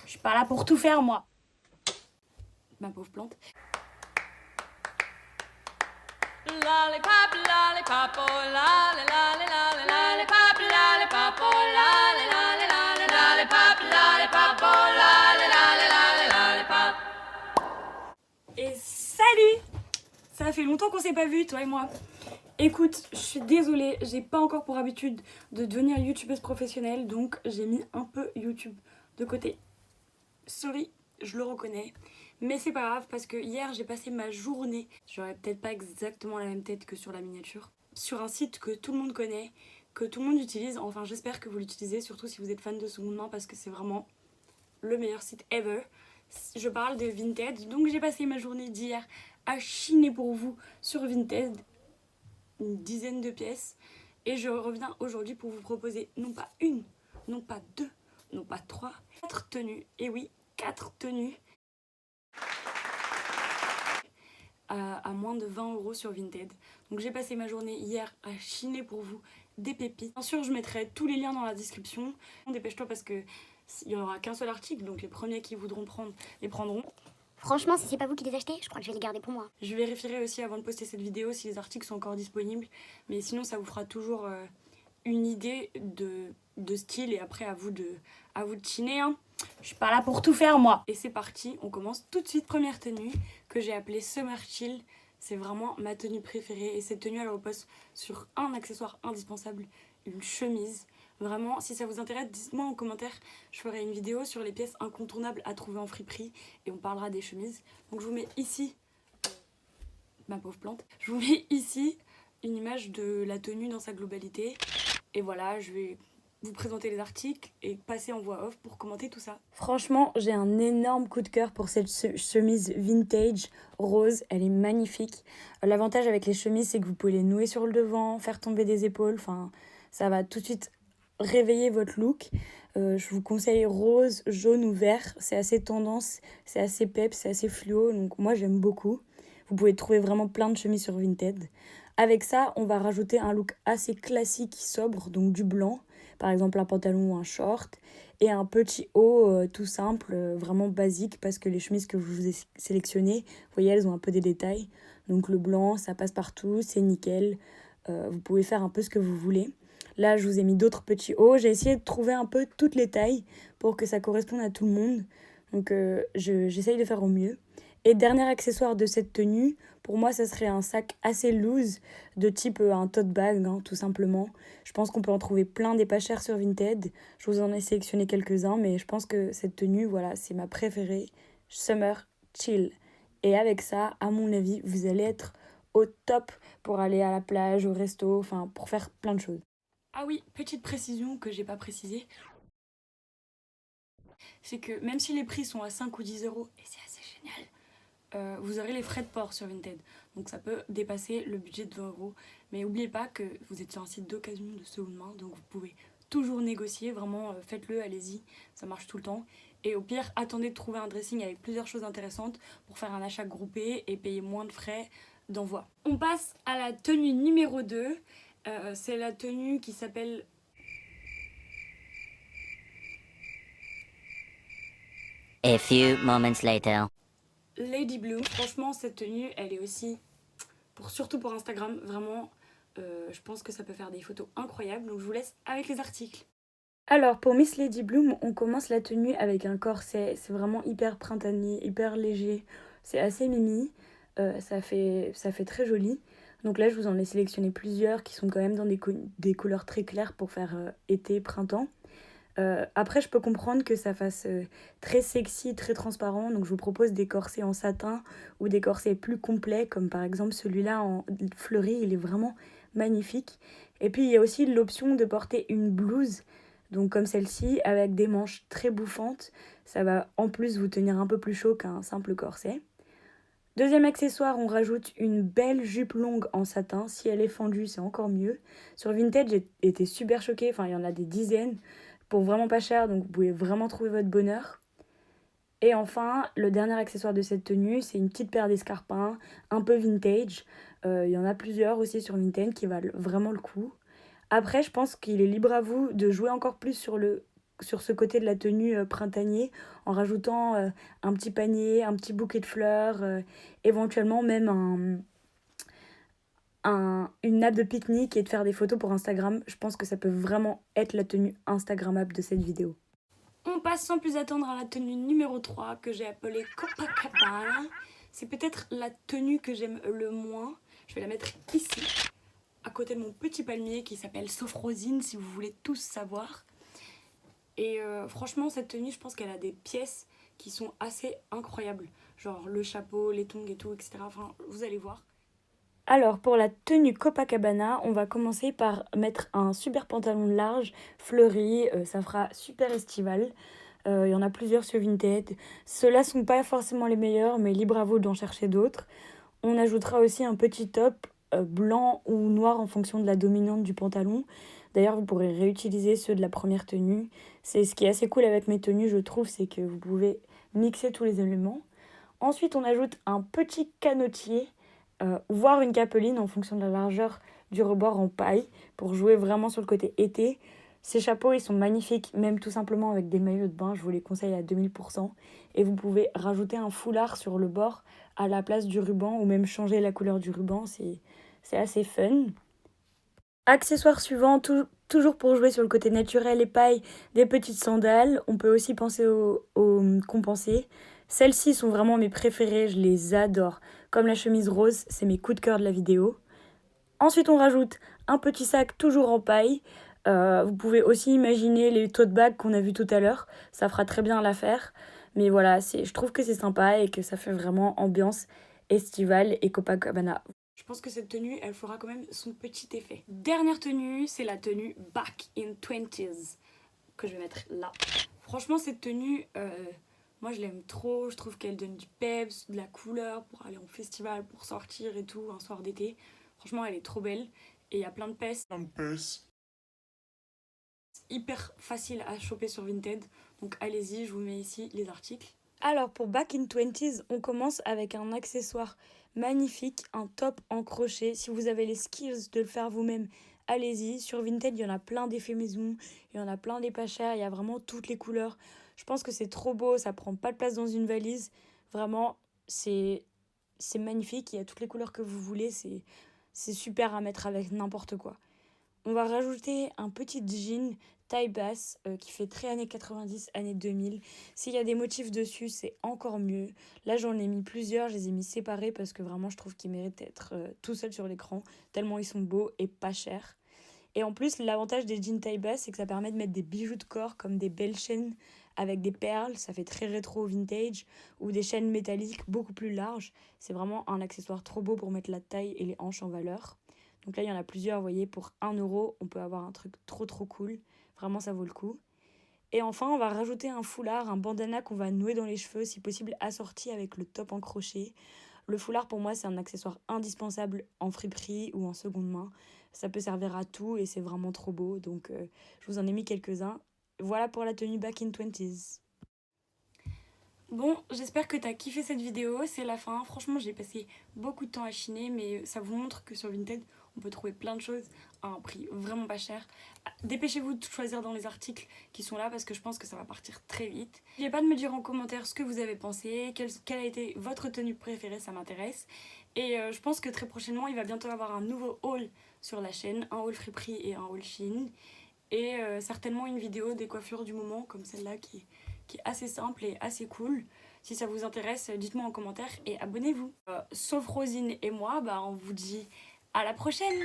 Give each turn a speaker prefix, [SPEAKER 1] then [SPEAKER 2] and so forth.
[SPEAKER 1] Je suis pas là pour tout faire, moi. Ma pauvre plante.
[SPEAKER 2] Lollipop, lollipop, oh lolly, lolly, lolly, lollipop, lollipop, oh lolly, lolly, lolly, lollipop, lollipop, oh lolly, lolly, lolly, lollipop.
[SPEAKER 1] Et salut! Ça fait longtemps qu'on s'est pas vu, toi et moi. Écoute, je suis désolée, j'ai pas encore pour habitude de devenir youtubeuse professionnelle, donc j'ai mis un peu YouTube de côté. Sorry, je le reconnais. Mais c'est pas grave parce que hier j'ai passé ma journée, j'aurais peut-être pas exactement la même tête que sur la miniature, sur un site que tout le monde connaît, que tout le monde utilise, enfin j'espère que vous l'utilisez, surtout si vous êtes fan de seconde main parce que c'est vraiment le meilleur site ever. Je parle de Vinted, donc j'ai passé ma journée d'hier à chiner pour vous sur Vinted, une dizaine de pièces, et je reviens aujourd'hui pour vous proposer non pas une, non pas deux, non pas trois, 4 tenues, et oui, 4 tenues à moins de 20 € sur Vinted. Donc j'ai passé ma journée hier à chiner pour vous des pépites. Bien sûr, je mettrai tous les liens dans la description. Dépêche-toi parce que il n'y aura qu'un seul article, donc les premiers qui voudront prendre les prendront.
[SPEAKER 3] Franchement, si c'est pas vous qui les achetez, je crois que je vais les garder pour moi.
[SPEAKER 1] Je vérifierai aussi avant de poster cette vidéo si les articles sont encore disponibles, mais sinon ça vous fera toujours une idée de style, et après à vous de chiner, hein. Je suis pas là pour tout faire, moi. Et c'est parti, on commence tout de suite. Première tenue que j'ai appelée Summer Chill. C'est vraiment ma tenue préférée, et cette tenue elle repose sur un accessoire indispensable, une chemise. Vraiment, si ça vous intéresse, dites-moi en commentaire. Je ferai une vidéo sur les pièces incontournables à trouver en friperie et on parlera des chemises. Donc je vous mets ici, ma pauvre plante, je vous mets ici une image de la tenue dans sa globalité. Et voilà, je vais vous présenter les articles et passer en voix off pour commenter tout ça. Franchement, j'ai un énorme coup de cœur pour cette chemise vintage rose, elle est magnifique. L'avantage avec les chemises, c'est que vous pouvez les nouer sur le devant, faire tomber des épaules, enfin ça va tout de suite réveiller votre look. Je vous conseille rose, jaune ou vert, c'est assez tendance, c'est assez pep, c'est assez fluo, donc moi j'aime beaucoup. Vous pouvez trouver vraiment plein de chemises sur Vinted. Avec ça, on va rajouter un look assez classique, sobre, donc du blanc, par exemple un pantalon ou un short, et un petit haut tout simple, vraiment basique, parce que les chemises que je vous ai sélectionnées, vous voyez, elles ont un peu des détails. Donc le blanc, ça passe partout, c'est nickel. Vous pouvez faire un peu ce que vous voulez. Là, je vous ai mis d'autres petits hauts. J'ai essayé de trouver un peu toutes les tailles pour que ça corresponde à tout le monde. Donc, j'essaye de faire au mieux. Et dernier accessoire de cette tenue, pour moi, ça serait un sac assez loose, de type un tote bag, hein, tout simplement. Je pense qu'on peut en trouver plein des pas chers sur Vinted. Je vous en ai sélectionné quelques-uns, mais je pense que cette tenue, voilà, c'est ma préférée. Summer Chill. Et avec ça, à mon avis, vous allez être au top pour aller à la plage, au resto, enfin, pour faire plein de choses. Ah oui, petite précision que j'ai pas précisée, c'est que même si les prix sont à 5 ou 10 €, et c'est assez génial, vous aurez les frais de port sur Vinted. Donc ça peut dépasser le budget de 20 €. Mais n'oubliez pas que vous êtes sur un site d'occasion de seconde main, donc vous pouvez toujours négocier, vraiment faites-le, allez-y, ça marche tout le temps. Et au pire, attendez de trouver un dressing avec plusieurs choses intéressantes pour faire un achat groupé et payer moins de frais d'envoi. On passe à la tenue numéro 2. C'est la tenue qui s'appelle
[SPEAKER 4] A few moments later.
[SPEAKER 1] Lady Blue. Franchement, cette tenue, elle est aussi, surtout pour Instagram, vraiment, je pense que ça peut faire des photos incroyables. Donc je vous laisse avec les articles. Alors, pour Miss Lady Bloom, on commence la tenue avec un corset. C'est vraiment hyper printanier, hyper léger. C'est assez mimi. Ça fait très joli. Donc là, je vous en ai sélectionné plusieurs qui sont quand même dans des couleurs très claires pour faire été, printemps. Après, je peux comprendre que ça fasse très sexy, très transparent. Donc je vous propose des corsets en satin ou des corsets plus complets, comme par exemple celui-là en fleuri. Il est vraiment magnifique. Et puis, il y a aussi l'option de porter une blouse, donc comme celle-ci, avec des manches très bouffantes. Ça va en plus vous tenir un peu plus chaud qu'un simple corset. Deuxième accessoire, on rajoute une belle jupe longue en satin. Si elle est fendue, c'est encore mieux. Sur Vinted, j'ai été super choquée. Enfin, il y en a des dizaines pour vraiment pas cher, donc vous pouvez vraiment trouver votre bonheur. Et enfin, le dernier accessoire de cette tenue, c'est une petite paire d'escarpins, un peu vintage. Il y en a plusieurs aussi sur Vinted qui valent vraiment le coup. Après, je pense qu'il est libre à vous de jouer encore plus sur le sur ce côté de la tenue printanier en rajoutant un petit panier, un petit bouquet de fleurs, éventuellement même une nappe de pique-nique et de faire des photos pour Instagram. Je pense que ça peut vraiment être la tenue Instagrammable de cette vidéo. On passe sans plus attendre à la tenue numéro 3 que j'ai appelée Copacabana. C'est peut-être la tenue que j'aime le moins. Je vais la mettre ici, à côté de mon petit palmier qui s'appelle Sophrosine, si vous voulez tous savoir. Et franchement, cette tenue, je pense qu'elle a des pièces qui sont assez incroyables. Genre le chapeau, les tongs et tout, etc. Enfin, vous allez voir. Alors, pour la tenue Copacabana, on va commencer par mettre un super pantalon large, fleuri. Ça fera super estival. Il y en a plusieurs sur Vinted. Ceux-là sont pas forcément les meilleurs, mais libre à vous d'en chercher d'autres. On ajoutera aussi un petit top blanc ou noir en fonction de la dominante du pantalon. D'ailleurs, vous pourrez réutiliser ceux de la première tenue. C'est ce qui est assez cool avec mes tenues, je trouve, c'est que vous pouvez mixer tous les éléments. Ensuite, on ajoute un petit canotier, voire une capeline en fonction de la largeur du rebord en paille pour jouer vraiment sur le côté été. Ces chapeaux, ils sont magnifiques, même tout simplement avec des maillots de bain, je vous les conseille à 2000%. Et vous pouvez rajouter un foulard sur le bord à la place du ruban ou même changer la couleur du ruban, c'est assez fun. Accessoire suivant, toujours pour jouer sur le côté naturel et paille, des petites sandales. On peut aussi penser aux compensés. Celles-ci sont vraiment mes préférées, je les adore. Comme la chemise rose, c'est mes coups de cœur de la vidéo. Ensuite, on rajoute un petit sac toujours en paille. Vous pouvez aussi imaginer les tote bags qu'on a vu tout à l'heure. Ça fera très bien l'affaire. Mais voilà, je trouve que c'est sympa et que ça fait vraiment ambiance estivale et Copacabana. Je pense que cette tenue, elle fera quand même son petit effet. Dernière tenue, c'est la tenue Back in 20s que je vais mettre là. Franchement, cette tenue, moi je l'aime trop. Je trouve qu'elle donne du peps, de la couleur pour aller en festival, pour sortir et tout, un soir d'été. Franchement, elle est trop belle et il y a plein de pièces. Hyper facile à choper sur Vinted. Donc allez-y, je vous mets ici les articles. Alors pour Back in 20s, on commence avec un accessoire magnifique, un top en crochet. Si vous avez les skills de le faire vous-même, allez-y. Sur Vinted, il y en a plein d'effets maison, il y en a plein des pas chers, il y a vraiment toutes les couleurs. Je pense que c'est trop beau, ça prend pas de place dans une valise. Vraiment, c'est magnifique, il y a toutes les couleurs que vous voulez, c'est super à mettre avec n'importe quoi. On va rajouter un petit jean taille basse qui fait très années 90, années 2000. S'il y a des motifs dessus, c'est encore mieux. Là, j'en ai mis plusieurs, je les ai mis séparés parce que vraiment, je trouve qu'ils méritent d'être tout seuls sur l'écran, tellement ils sont beaux et pas chers. Et en plus, l'avantage des jeans taille basse, c'est que ça permet de mettre des bijoux de corps comme des belles chaînes avec des perles, ça fait très rétro vintage, ou des chaînes métalliques beaucoup plus larges. C'est vraiment un accessoire trop beau pour mettre la taille et les hanches en valeur. Donc là, il y en a plusieurs, vous voyez, pour 1 €, on peut avoir un truc trop cool. Vraiment, ça vaut le coup. Et enfin, on va rajouter un foulard, un bandana qu'on va nouer dans les cheveux, si possible assorti avec le top en crochet. Le foulard, pour moi, c'est un accessoire indispensable en friperie ou en seconde main. Ça peut servir à tout et c'est vraiment trop beau. Donc, je vous en ai mis quelques-uns. Voilà pour la tenue Back in 20s. Bon, j'espère que t'as kiffé cette vidéo, c'est la fin. Franchement, j'ai passé beaucoup de temps à chiner, mais ça vous montre que sur Vinted, on peut trouver plein de choses à un prix vraiment pas cher. Dépêchez-vous de choisir dans les articles qui sont là parce que je pense que ça va partir très vite. N'oubliez pas de me dire en commentaire ce que vous avez pensé, quelle a été votre tenue préférée, ça m'intéresse. Et je pense que très prochainement, il va bientôt avoir un nouveau haul sur la chaîne, un haul friperie et un haul Shein. Et certainement une vidéo des coiffures du moment comme celle-là qui est assez simple et assez cool. Si ça vous intéresse, dites-moi en commentaire et abonnez-vous. Sauf Rosine et moi, on vous dit à la prochaine.